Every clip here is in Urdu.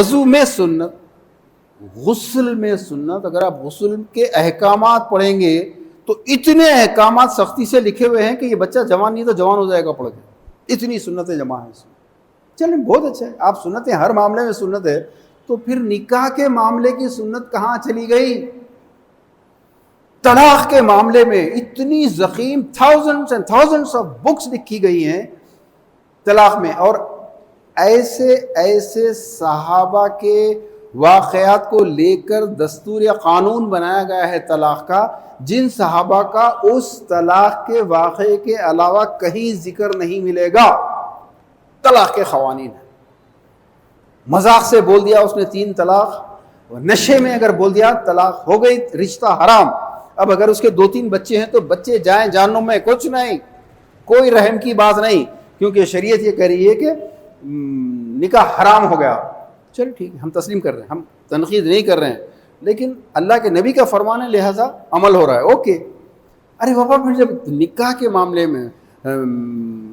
وضو میں سنت، غسل میں سنت. اگر آپ غسل کے احکامات پڑھیں گے تو اتنے احکامات سختی سے لکھے ہوئے ہیں کہ یہ بچہ جوان نہیں تو جوان ہو جائے گا پڑھ کے، اتنی سنتیں جمع ہیں اس میں. چلیں بہت اچھا ہے، آپ سنتیں ہر معاملے میں سنت ہے، تو پھر نکاح کے معاملے کی سنت کہاں چلی گئی؟ طلاق کے معاملے میں اتنی ضخیم thousands and thousands of books لکھی گئی ہیں طلاق میں، اور ایسے ایسے صحابہ کے واقعات کو لے کر دستور یا قانون بنایا گیا ہے طلاق کا، جن صحابہ کا اس طلاق کے واقعے کے علاوہ کہیں ذکر نہیں ملے گا. طلاق کے قوانین ہیں. مذاق سے بول دیا اس نے 3 طلاق، نشے میں اگر بول دیا طلاق ہو گئی، رشتہ حرام. اب اگر اس کے 2-3 بچے ہیں تو بچے جائیں جہنم میں، کچھ نہیں، کوئی رحم کی بات نہیں، کیونکہ شریعت یہ کہہ رہی ہے کہ نکاح حرام ہو گیا. چلو ٹھیک ہے، ہم تسلیم کر رہے ہیں، ہم تنقید نہیں کر رہے ہیں، لیکن اللہ کے نبی کا فرمان ہے لہذا عمل ہو رہا ہے، اوکے. ارے بابا پھر جب نکاح کے معاملے میں،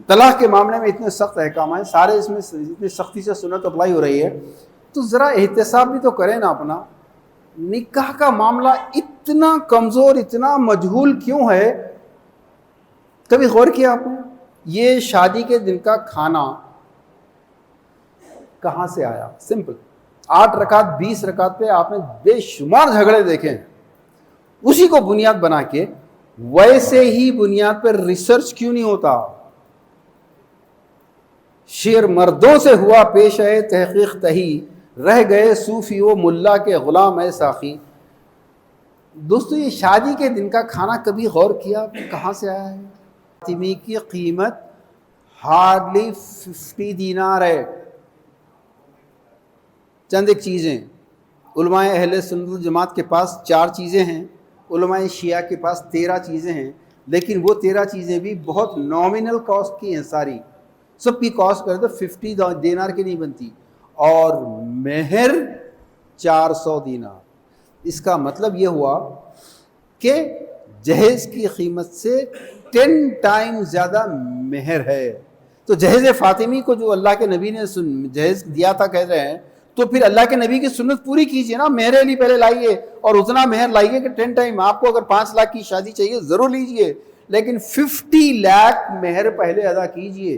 طلاق کے معاملے میں اتنے سخت احکام ہیں، سارے اس میں اتنی سختی سے سنت اپلائی ہو رہی ہے، تو ذرا احتساب بھی تو کریں نا اپنا. نکاح کا معاملہ اتنا کمزور، اتنا مجہول کیوں ہے؟ کبھی غور کیا آپ نے؟ یہ شادی کے دن کا کھانا کہاں سے آیا؟ سمپل 8 رکعت 20 رکعت پہ آپ نے بے شمار جھگڑے دیکھے ہیں. اسی کو بنیاد بنا کے ویسے ہی بنیاد پر ریسرچ کیوں نہیں ہوتا؟ شعر مردوں سے ہوا پیش ہے تحقیق تہی، رہ گئے صوفی و ملا کے غلام اے ساقی. دوستو یہ شادی کے دن کا کھانا کبھی غور کیا کہاں سے آیا ہے؟ فاطمی کی قیمت ہارڈلی 50 دینار ہے. چند ایک چیزیں، علماء اہل سنت الجماعت کے پاس 4 چیزیں ہیں، علماء شیعہ کے پاس 13 چیزیں ہیں، لیکن وہ 13 چیزیں بھی بہت نامنل کاسٹ کی ہیں. ساری سب کی کاسٹ کرے تو 50 دینار کی نہیں بنتی، اور مہر 400 دینار. اس کا مطلب یہ ہوا کہ جہیز کی قیمت سے 10 ٹائم زیادہ مہر ہے. تو جہیز فاطمی کو جو اللہ کے نبی نے جہیز دیا تھا کہہ رہے ہیں، تو پھر اللہ کے نبی کی سنت پوری کیجئے نا. مہر علی پہلے لائیے اور اتنا مہر لائیے کہ 10 ٹائم. آپ کو اگر 5 لاکھ کی شادی چاہیے ضرور لیجئے، لیکن 50 لاکھ مہر پہلے ادا کیجئے،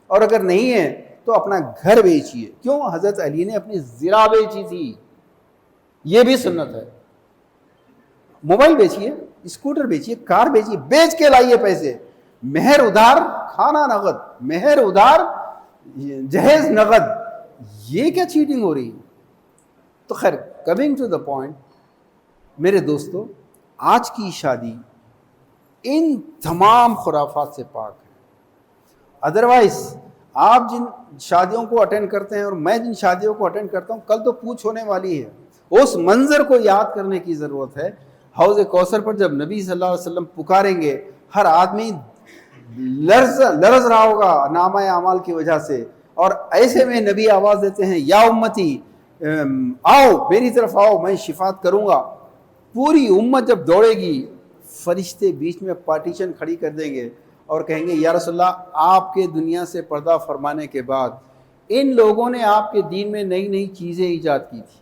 اور اگر نہیں ہے تو اپنا گھر بیچیے. کیوں؟ حضرت علی نے اپنی زرہ بیچی تھی، یہ بھی سنت ہے. موبائل بیچیے، اسکوٹر بیچیے، کار بیچیے، بیچ کے لائیے پیسے. مہر ادھار، کھانا نقد، مہر ادھار، جہیز نقد. یہ کیا چیٹنگ ہو رہی ہے؟ تو خیر، کمنگ ٹو دا پوائنٹ، میرے دوستو، آج کی شادی ان تمام خرافات سے پاک ہے. ادروائز آپ جن شادیوں کو اٹینڈ کرتے ہیں اور میں جن شادیوں کو اٹینڈ کرتا ہوں، کل تو پوچھ ہونے والی ہے. اس منظر کو یاد کرنے کی ضرورت ہے. حوض کوثر پر جب نبی صلی اللہ علیہ وسلم پکاریں گے، ہر آدمی لرز رہا ہوگا نامہ اعمال کی وجہ سے، اور ایسے میں نبی آواز دیتے ہیں، یا امتی آؤ میری طرف آؤ، میں شفاعت کروں گا. پوری امت جب دوڑے گی، فرشتے بیچ میں پارٹیشن کھڑی کر دیں گے اور کہیں گے، یا رسول اللہ، آپ کے دنیا سے پردہ فرمانے کے بعد ان لوگوں نے آپ کے دین میں نئی نئی چیزیں ایجاد کی تھی.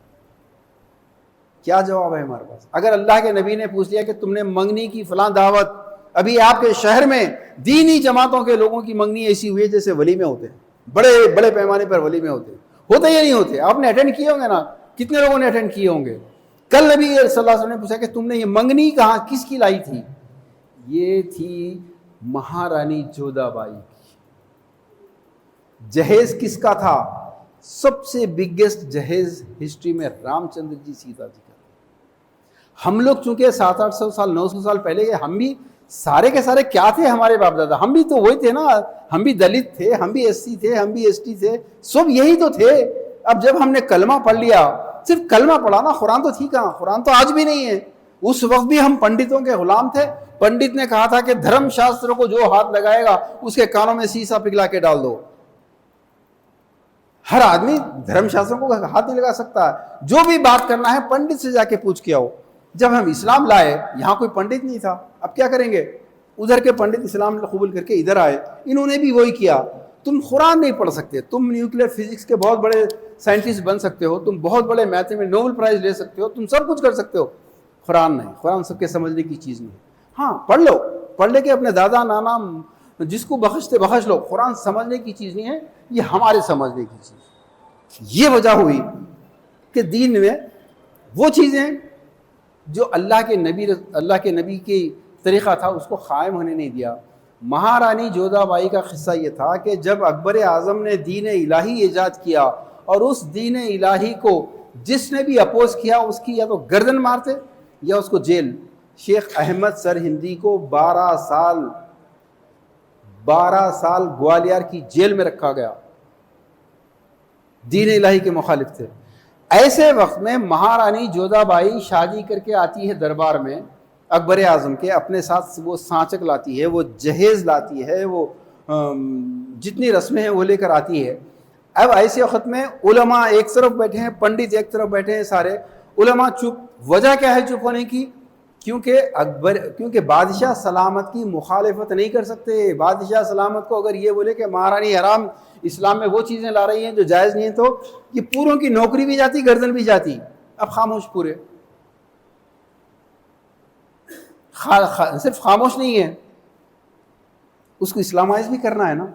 کیا جواب ہے ہمارے پاس؟ اگر اللہ کے نبی نے پوچھ لیا کہ تم نے منگنی کی فلاں دعوت، ابھی آپ کے شہر میں دینی جماعتوں کے لوگوں کی منگنی ایسی ہوئی ہے جیسے ولیمے ہوتے ہیں، بڑے بڑے پیمانے پر ولیمے ہوتے یا نہیں ہوتے؟ آپ نے اٹینڈ کیے ہوں گے نا، کتنے لوگوں نے اٹینڈ کیے ہوں گے؟ کل نبی صلی اللہ علیہ وسلم نے پوچھا کہ تم نے یہ منگنی کہاں کس کی لائی تھی؟ یہ تھی مہارانی جودھا بائی کی. جہیز کس کا تھا؟ سب سے بگیسٹ جہیز ہسٹری میں رام چندر جی سیتا جی کا. ہم لوگ چونکہ 700-800 سال 900 سال پہلے کے، ہم بھی سارے کے سارے کیا تھے؟ ہمارے باپ دادا ہم بھی تو وہی تھے نا. ہم بھی دلت تھے، ہم بھی ایس سی تھے، ہم بھی ایس ٹی تھے، سب یہی تو تھے. اب جب ہم نے کلمہ پڑھ لیا، صرف کلمہ پڑھا نا، قرآن تو تھی کہاں؟ قرآن تو آج بھی نہیں ہے. اس وقت بھی ہم پنڈتوں کے غلام تھے. پنڈت نے کہا تھا کہ دھرم شاستروں کو جو ہاتھ لگائے گا اس کے کانوں میں سیسا پگھلا کے ڈال دو. ہر آدمی دھرم شاستروں کو ہاتھ نہیں لگا سکتا. جو بھی بات کرنا ہے پنڈت سے جا کے پوچھ کے آؤ. جب ہم اسلام لائے، یہاں کوئی پنڈت نہیں تھا. اب کیا کریں گے؟ ادھر کے پنڈت اسلام قبول کر کے ادھر آئے، انہوں نے بھی وہی کیا. تم قرآن نہیں پڑھ سکتے، تم نیوکلیر فزکس کے بہت بڑے سائنٹسٹ بن سکتے ہو, تم بہت بڑے میتھ میں نوبل پرائز لے سکتے ہو, تم سب کچھ کر سکتے ہو. قرآن نہیں, قرآن سب کے سمجھنے کی چیز نہیں. ہاں پڑھ لو, پڑھ لے کے اپنے دادا نانا جس کو بخشتے بخش لو, قرآن سمجھنے کی چیز نہیں ہے, یہ ہمارے سمجھنے کی چیز. یہ وجہ ہوئی کہ دین میں وہ چیزیں جو اللہ کے نبی کی طریقہ تھا اس کو قائم ہونے نہیں دیا. مہارانی جودھا بائی کا قصہ یہ تھا کہ جب اکبر اعظم نے دین الہی ایجاد کیا اور اس دین الہی کو جس نے بھی اپوز کیا اس کی یا تو گردن مارتے یا اس کو جیل. شیخ احمد سرہندی کو 12 سال گوالیار کی جیل میں رکھا گیا, دین الہی کے مخالف تھے. ایسے وقت میں مہارانی جودھا بائی شادی کر کے آتی ہے دربار میں اکبر اعظم کے, اپنے ساتھ وہ سانچک لاتی ہے, وہ جہیز لاتی ہے, وہ جتنی رسمیں ہیں وہ لے کر آتی ہے. اب ایسے وقت میں علماء ایک طرف بیٹھے ہیں, پنڈت ایک طرف بیٹھے ہیں, سارے علماء چپ. وجہ کیا ہے چپ ہونے کی؟ کیونکہ بادشاہ سلامت کی مخالفت نہیں کر سکتے. بادشاہ سلامت کو اگر یہ بولے کہ مہارانی حرام اسلام میں وہ چیزیں لا رہی ہیں جو جائز نہیں ہیں, تو یہ پوروں کی نوکری بھی جاتی, گردن بھی جاتی. اب خاموش پورے, صرف خاموش نہیں ہے, اس کو اسلامائز بھی کرنا ہے نا.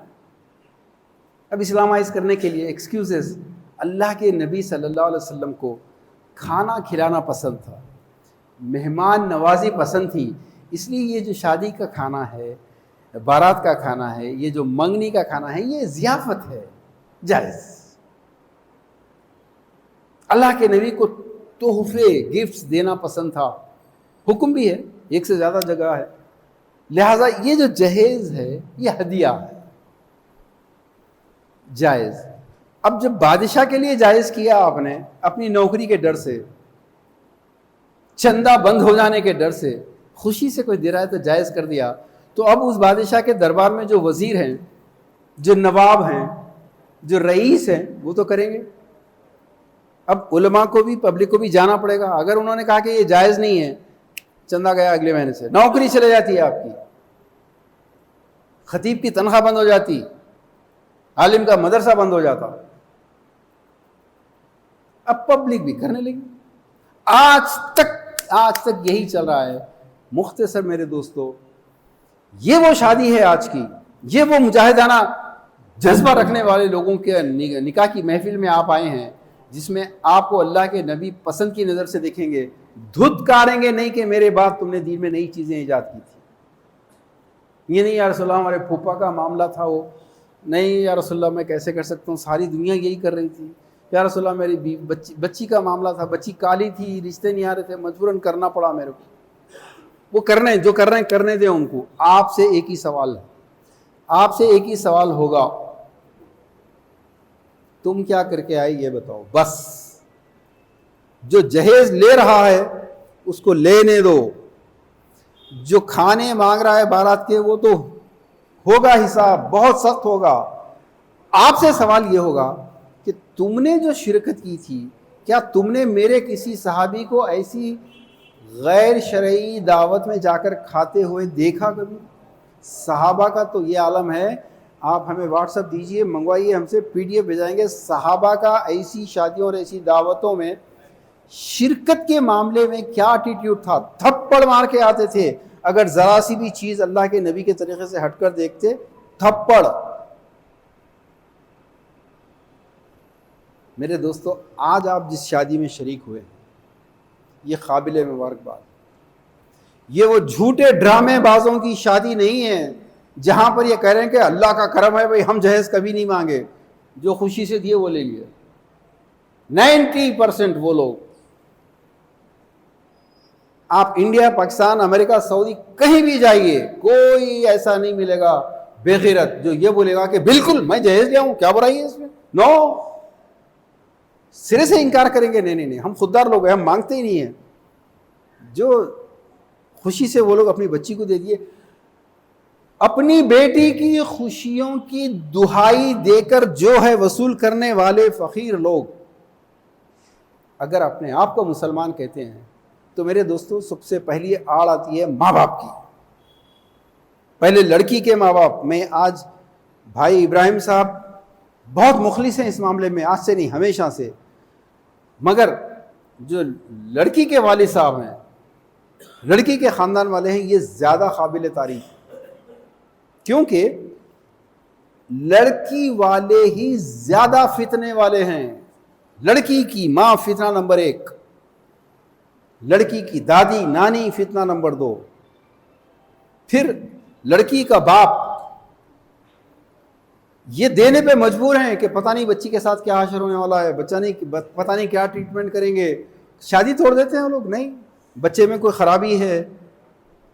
اب اسلامائز کرنے کے لیے ایکسکیوزز. اللہ کے نبی صلی اللہ علیہ وسلم کو کھانا کھلانا پسند تھا, مہمان نوازی پسند تھی, اس لیے یہ جو شادی کا کھانا ہے, بارات کا کھانا ہے, یہ جو منگنی کا کھانا ہے, یہ ضیافت ہے, جائز. اللہ کے نبی کو تحفے گفٹس دینا پسند تھا, حکم بھی ہے, ایک سے زیادہ جگہ ہے. لہٰذا یہ جو جہیز ہے یہ ہدیہ ہے, جائز. اب جب بادشاہ کے لیے جائز کیا آپ نے اپنی نوکری کے ڈر سے, چندہ بند ہو جانے کے ڈر سے, خوشی سے کوئی دے رہا ہے تو جائز کر دیا, تو اب اس بادشاہ کے دربار میں جو وزیر ہیں, جو نواب ہیں, جو رئیس ہیں, وہ تو کریں گے. اب علماء کو بھی پبلک کو بھی جانا پڑے گا. اگر انہوں نے کہا کہ یہ جائز نہیں ہے, چندہ گیا اگلے مہینے سے, نوکری چلے جاتی ہے آپ کی, خطیب کی تنخواہ بند ہو جاتی, عالم کا مدرسہ بند ہو جاتا. اب پبلک بھی کرنے لگی. آج تک یہی چل رہا ہے. مختصر میرے دوستو, یہ وہ شادی ہے آج کی, یہ وہ مجاہدانہ جذبہ رکھنے والے لوگوں کے نکاح کی محفل میں آپ آئے ہیں, جس میں آپ کو اللہ کے نبی پسند کی نظر سے دیکھیں گے, دھتکاریں گے نہیں کہ میرے بعد تم نے دین میں نئی چیزیں ایجاد کی تھی. یہ نہیں یا رسول اللہ ہمارے پھوپھا کا معاملہ تھا, وہ نہیں یا رسول اللہ میں کیسے کر سکتا ہوں, ساری دنیا یہی کر رہی تھی. یا رسول اللہ میری بچی کا معاملہ تھا, بچی کالی تھی, رشتے نہیں آ رہے تھے, مجبوراً کرنا پڑا میرے کو. وہ جو کر رہے ہیں کرنے دیں ان کو. آپ سے ایک ہی سوال ہے, آپ سے ایک ہی سوال ہوگا, تم کیا کر کے آئے یہ بتاؤ. بس جو جہیز لے رہا ہے اس کو لینے دو, جو کھانے مانگ رہا ہے بارات کے وہ تو ہوگا حساب, بہت سخت ہوگا. آپ سے سوال یہ ہوگا کہ تم نے جو شرکت کی تھی, کیا تم نے میرے کسی صحابی کو ایسی غیر شرعی دعوت میں جا کر کھاتے ہوئے دیکھا کبھی؟ صحابہ کا تو یہ عالم ہے, آپ ہمیں واٹس ایپ دیجئے, منگوائیے ہم سے, پی ڈی ایف بھیجائیں گے. صحابہ کا ایسی شادیوں اور ایسی دعوتوں میں شرکت کے معاملے میں کیا ایٹیٹیوڈ تھا. تھپڑ مار کے آتے تھے, اگر ذرا سی بھی چیز اللہ کے نبی کے طریقے سے ہٹ کر دیکھتے, تھپڑ. میرے دوستو, آج آپ جس شادی میں شریک ہوئے یہ قابل مبارکباد. یہ وہ جھوٹے ڈرامے بازوں کی شادی نہیں ہے جہاں پر یہ کہہ رہے ہیں کہ اللہ کا کرم ہے بھائی ہم جہیز کبھی نہیں مانگے, جو خوشی سے دیے وہ لے لیے. 90% وہ لوگ, آپ انڈیا, پاکستان, امریکہ, سعودی کہیں بھی جائیے, کوئی ایسا نہیں ملے گا بے غیرت جو یہ بولے گا کہ بالکل میں جہیز لیا ہوں, کیا برائی ہے اس میں. نو, سرے سے انکار کریں گے, نہیں ہم خوددار لوگ ہیں, ہم مانگتے ہی نہیں ہیں. جو خوشی سے وہ لوگ اپنی بچی کو دے دیے. اپنی بیٹی کی خوشیوں کی دہائی دے کر جو ہے وصول کرنے والے فقیر لوگ اگر اپنے آپ کو مسلمان کہتے ہیں تو میرے دوستوں سب سے پہلی آڑ آتی ہے ماں باپ کی. پہلے لڑکی کے ماں باپ. میں آج بھائی ابراہیم صاحب بہت مخلص ہیں اس معاملے میں، آج سے نہیں ہمیشہ سے، مگر جو لڑکی کے والد صاحب ہیں، لڑکی کے خاندان والے ہیں، یہ زیادہ قابل تعریف، کیونکہ لڑکی والے ہی زیادہ فتنے والے ہیں۔ لڑکی کی ماں فتنہ نمبر 1، لڑکی کی دادی نانی فتنہ نمبر 2، پھر لڑکی کا باپ یہ دینے پہ مجبور ہیں کہ پتہ نہیں بچی کے ساتھ کیا حشر ہونے والا ہے، بچہ نہیں پتہ نہیں کیا ٹریٹمنٹ کریں گے، شادی توڑ دیتے ہیں وہ لوگ، نہیں بچے میں کوئی خرابی ہے،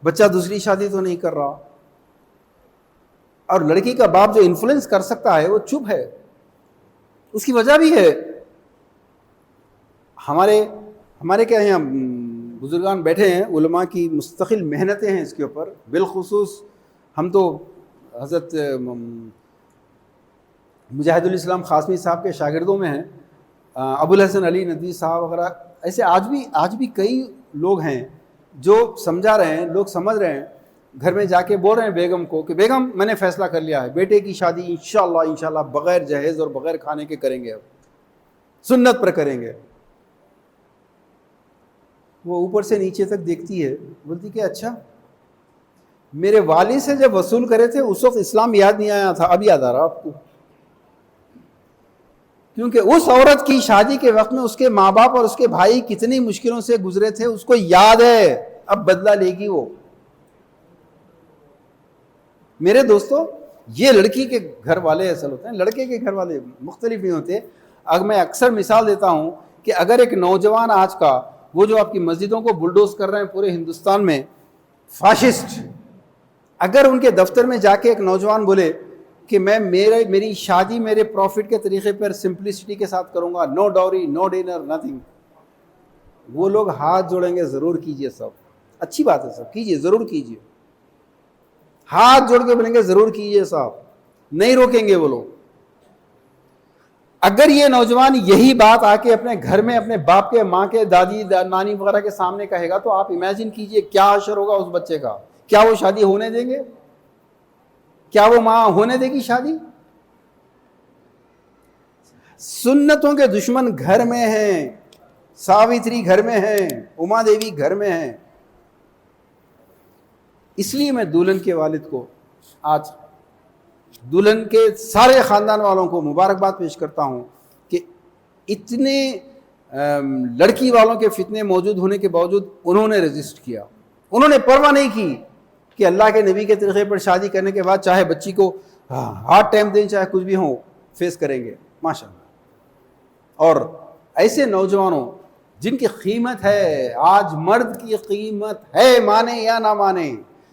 بچہ دوسری شادی تو نہیں کر رہا۔ اور لڑکی کا باپ جو انفلوئنس کر سکتا ہے وہ چپ ہے، اس کی وجہ بھی ہے۔ ہمارے کیا یہاں بزرگان بیٹھے ہیں، علماء کی مستقل محنتیں ہیں اس کے اوپر، بالخصوص ہم تو حضرت مجاہد الاسلام قاسمی صاحب کے شاگردوں میں ہیں، ابو الحسن علی ندوی صاحب وغیرہ، ایسے آج بھی کئی لوگ ہیں جو سمجھا رہے ہیں، لوگ سمجھ رہے ہیں، گھر میں جا کے بول رہے ہیں بیگم کو کہ بیگم میں نے فیصلہ کر لیا ہے، بیٹے کی شادی انشاءاللہ بغیر جہیز اور بغیر کھانے کے کریں گے، اب سنت پر کریں گے۔ وہ اوپر سے نیچے تک دیکھتی ہے، بولتی کہ اچھا میرے والد سے جب وصول کرے تھے اس وقت اسلام یاد نہیں آیا تھا، اب یاد آ رہا آپ کو، کیونکہ اس عورت کی شادی کے وقت میں اس کے ماں باپ اور اس کے بھائی کتنی مشکلوں سے گزرے تھے، اس کو یاد ہے، اب بدلہ لے گی وہ۔ میرے دوستو، یہ لڑکی کے گھر والے اصل ہوتے ہیں، لڑکے کے گھر والے مختلف نہیں ہوتے۔ اگر میں اکثر مثال دیتا ہوں کہ اگر ایک نوجوان آج کا، وہ جو آپ کی مسجدوں کو بلڈوز کر رہے ہیں پورے ہندوستان میں، فاشسٹ، اگر ان کے دفتر میں جا کے ایک نوجوان بولے کہ میں میری شادی میرے پروفٹ کے طریقے پر سمپلسٹی کے ساتھ کروں گا، نو ڈاوری، نو ڈینر، نتھنگ، وہ لوگ ہاتھ جوڑیں گے، ضرور کیجئے، سب اچھی بات ہے، سب کیجئے، ضرور کیجئے، ہاتھ جوڑ کے بولیں گے ضرور کیجئے صاحب، نہیں روکیں گے وہ لوگ۔ اگر یہ نوجوان یہی بات آ کے اپنے گھر میں اپنے باپ کے، ماں کے، دادی نانی وغیرہ کے سامنے کہے گا تو آپ امیجن کیجئے کیا حشر ہوگا اس بچے کا۔ کیا وہ شادی ہونے دیں گے؟ کیا وہ ماں ہونے دے گی شادی؟ سنتوں کے دشمن گھر میں ہیں، ساوتری گھر میں ہیں، اما دیوی گھر میں ہیں۔ اس لیے میں دلہن کے والد کو، آج دلہن کے سارے خاندان والوں کو مبارکباد پیش کرتا ہوں کہ اتنے لڑکی والوں کے فتنے موجود ہونے کے باوجود انہوں نے رجسٹ کیا، انہوں نے پرواہ نہیں کی کہ اللہ کے نبی کے طریقے پر شادی کرنے کے بعد چاہے بچی کو ہارڈ ٹائم دیں، چاہے کچھ بھی ہو، فیس کریں گے، ماشاءاللہ۔ اور ایسے نوجوانوں جن کی قیمت ہے، آج مرد کی قیمت ہے، مانے یا نہ مانے،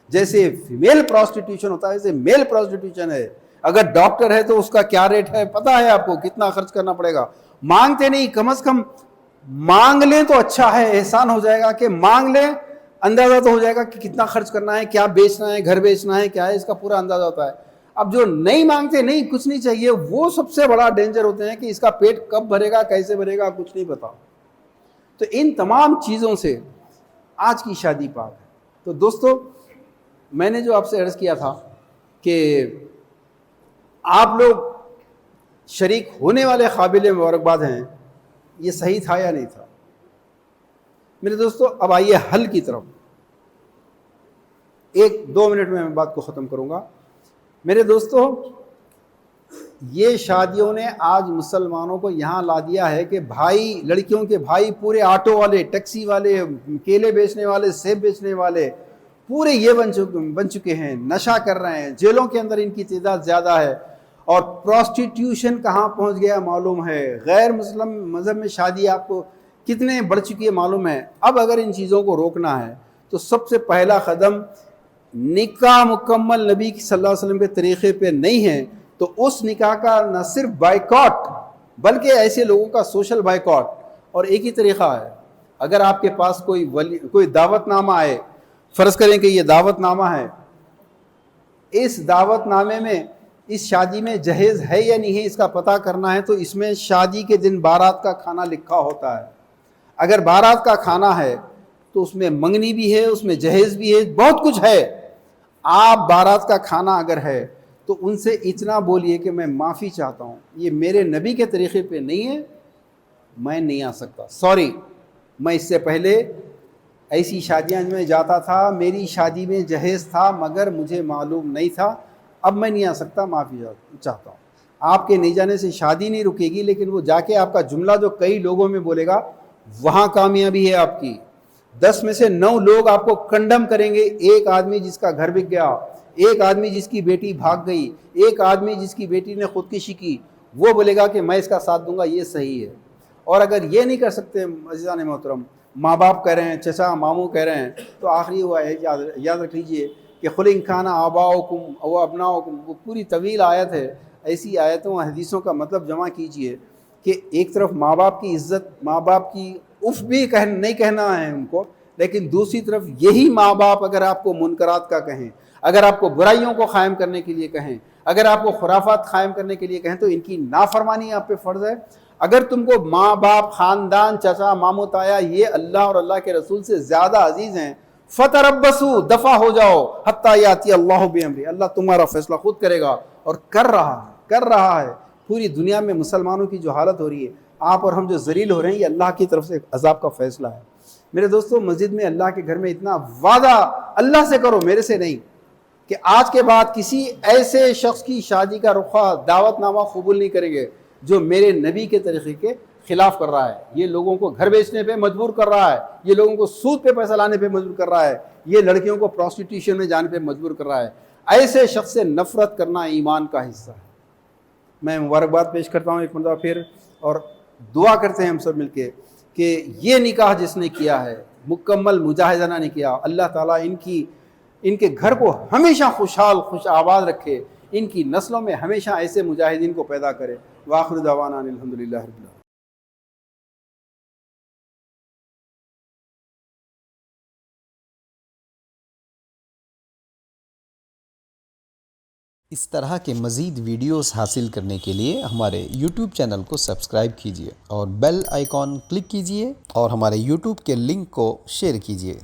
جیسے فیمیل پروسٹیٹیوشن ہوتا ہے ویسے میل پروسٹیٹیوشن ہے۔ اگر ڈاکٹر ہے تو اس کا کیا ریٹ ہے پتہ ہے آپ کو، کتنا خرچ کرنا پڑے گا۔ مانگتے نہیں، کم از کم مانگ لیں تو اچھا ہے، احسان ہو جائے گا کہ مانگ لیں، اندازہ تو ہو جائے گا کہ کتنا خرچ کرنا ہے، کیا بیچنا ہے، گھر بیچنا ہے، کیا ہے، اس کا پورا اندازہ ہوتا ہے۔ اب جو نہیں مانگتے، نہیں کچھ نہیں چاہیے، وہ سب سے بڑا ڈینجر ہوتے ہیں کہ اس کا پیٹ کب بھرے گا، کیسے بھرے گا، کچھ نہیں پتا۔ تو ان تمام چیزوں سے آج کی شادی پاک ہے۔ تو دوستو، میں نے جو آپ سے عرض کیا تھا کہ آپ لوگ شریک ہونے والے قابل مبارکباد ہیں، یہ صحیح تھا یا نہیں تھا؟ میرے دوستو، اب آئیے حل کی طرف۔ 1-2 منٹ میں بات کو ختم کروں گا۔ میرے دوستو، یہ شادیوں نے آج مسلمانوں کو یہاں لا دیا ہے کہ بھائی، لڑکیوں کے بھائی پورے آٹو والے، ٹیکسی والے، کیلے بیچنے والے، سیب بیچنے والے، پورے یہ بن چکے ہیں، نشہ کر رہے ہیں، جیلوں کے اندر ان کی تعداد زیادہ ہے، اور پروسٹیٹیوشن کہاں پہنچ گیا معلوم ہے، غیر مسلم مذہب میں شادی آپ کو کتنے بڑھ چکی ہے معلوم ہے۔ اب اگر ان چیزوں کو روکنا ہے تو سب سے پہلا قدم، نکاح مکمل نبی صلی اللہ علیہ وسلم کے طریقے پہ نہیں ہے تو اس نکاح کا نہ صرف بائیکاٹ بلکہ ایسے لوگوں کا سوشل بائیکاٹ۔ اور ایک ہی طریقہ ہے، اگر آپ کے پاس کوئی دعوت نامہ آئے، فرض کریں کہ یہ دعوت نامہ ہے، اس دعوت نامے میں اس شادی میں جہیز ہے یا نہیں ہے اس کا پتہ کرنا ہے، تو اس میں شادی کے دن بارات کا کھانا لکھا ہوتا ہے۔ اگر بارات کا کھانا ہے تو اس میں منگنی بھی ہے، اس میں جہیز بھی ہے، بہت کچھ ہے۔ آپ بارات کا کھانا اگر ہے تو تو ان سے اتنا بولیے کہ میں معافی چاہتا ہوں، یہ میرے نبی کے طریقے پہ نہیں ہے، میں نہیں آ سکتا، سوری، میں اس سے پہلے ایسی شادیاں میں جاتا تھا، میری شادی میں جہیز تھا مگر مجھے معلوم نہیں تھا، اب میں نہیں آ سکتا، معافی چاہتا ہوں۔ آپ کے نہیں جانے سے شادی نہیں رکے گی، لیکن وہ جا کے آپ کا جملہ جو کئی لوگوں میں بولے گا وہاں کامیابی ہے آپ کی۔ 10 میں سے 9 لوگ آپ کو کنڈم کریں گے، ایک آدمی جس کا گھر بک گیا، ایک آدمی جس کی بیٹی بھاگ گئی، ایک آدمی جس کی بیٹی نے خودکشی کی، وہ بولے گا کہ میں اس کا ساتھ دوں گا، یہ صحیح ہے۔ اور اگر یہ نہیں کر سکتے عزیزان محترم، ماں باپ کہہ رہے ہیں، چچا ماموں کہہ رہے ہیں، تو آخری ہوا ہے، یاد رکھ لیجئے کہ قل ان کان آباؤکم او ابناؤکم، وہ پوری طویل آیت ہے، ایسی آیتوں حدیثوں کا مطلب جمع کیجئے کہ ایک طرف ماں باپ کی عزت، ماں باپ کی اف بھی نہیں کہنا ہے ان کو، لیکن دوسری طرف یہی ماں باپ اگر آپ کو منکرات کا کہیں، اگر آپ کو برائیوں کو قائم کرنے کے لیے کہیں، اگر آپ کو خرافات قائم کرنے کے لیے کہیں، تو ان کی نافرمانی آپ پہ فرض ہے۔ اگر تم کو ماں باپ، خاندان، چچا ماموں تایا یہ اللہ اور اللہ کے رسول سے زیادہ عزیز ہیں، فتربصوا، دفع ہو جاؤ، حتی یاتی اللہ بامرہ، اللہ تمہارا فیصلہ خود کرے گا، اور کر رہا ہے۔ پوری دنیا میں مسلمانوں کی جو حالت ہو رہی ہے، آپ اور ہم جو ذلیل ہو رہے ہیں، یہ اللہ کی طرف سے عذاب کا فیصلہ ہے۔ میرے دوستو، مسجد میں اللہ کے گھر میں اتنا وعدہ اللہ سے کرو، میرے سے نہیں، کہ آج کے بعد کسی ایسے شخص کی شادی کا رخا دعوت نامہ قبول نہیں کریں گے جو میرے نبی کے طریقے کے خلاف کر رہا ہے، یہ لوگوں کو گھر بیچنے پہ مجبور کر رہا ہے، یہ لوگوں کو سود پہ پیسہ لانے پہ مجبور کر رہا ہے، یہ لڑکیوں کو پروسٹیٹیوشن میں جانے پہ مجبور کر رہا ہے۔ ایسے شخص سے نفرت کرنا ایمان کا حصہ ہے۔ میں مبارکباد پیش کرتا ہوں ایک مرتبہ پھر، اور دعا کرتے ہیں ہم سب مل کے کہ یہ نکاح جس نے کیا ہے مکمل مجاہدانہ نے کیا، اللہ تعالیٰ ان کے گھر کو ہمیشہ خوشحال خوش آباد رکھے، ان کی نسلوں میں ہمیشہ ایسے مجاہدین کو پیدا کرے۔ وآخر دعوانا الحمدللہ رب العالمین۔ اس طرح کے مزید ویڈیوز حاصل کرنے کے لیے ہمارے YouTube چینل کو سبسکرائب کیجیے اور بیل آئیکن کلک کیجیے اور ہمارے YouTube کے لنک کو شیئر کیجیے۔